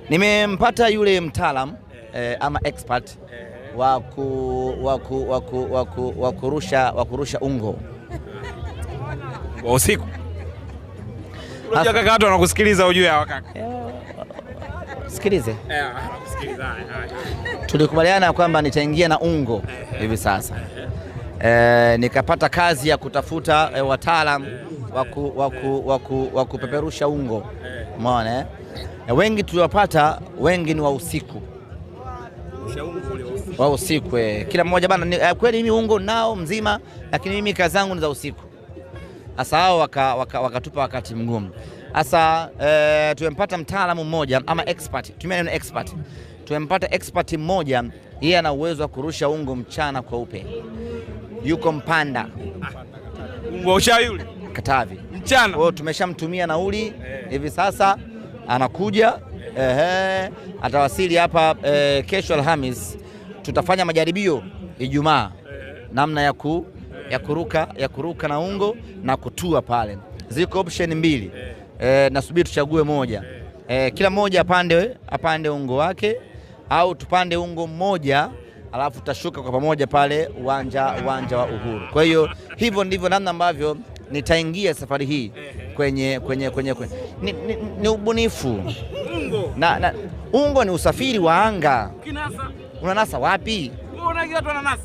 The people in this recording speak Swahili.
Nimempata yule mtaalam ama expert wa kurusha ungo wa usiku. Unajua kaka, watu wanakusikiliza ujue hawa kaka. Sikilize. Tulikubaliana kwamba nitaingia na ungo hivi sasa. Nikapata kazi ya kutafuta wataalam wa kupeperusha ungo. Umeona wengi tuliwapata, wengi ni wa usiku. Wa usiku kila mmoja bana, kweli mimi ungo nao mzima, lakini mimi kazi zangu ni za usiku. Sasa hao wakatupa wakati mgumu. Sasa tumempata mtaalamu mmoja ama expert, tumeni expert. Tumempata expert mmoja, yeye ana uwezo wa kurusha ungo mchana kweupe. Yuko Mpanda. Ungo usha yule Katavi. Mchana. Kwa tumeshamtumia nauli hivi sasa, anakuja atawasili hapa kesho Alhamis. Tutafanya majaribio Ijumaa namna ya kuruka na ungo na kutua pale. Ziko option mbili. Nasubiri tuchague moja. Kila mmoja apande ungo wake, au tupande ungo mmoja alafu tutashuka kwa pamoja pale uwanja wa Uhuru. Kwa hiyo hivyo ndivyo namna ambavyo nitaingia safari hii kwenye ni ubunifu. Ungo ni usafiri wa anga. Unanasa wapi? Unaona watu wananasa.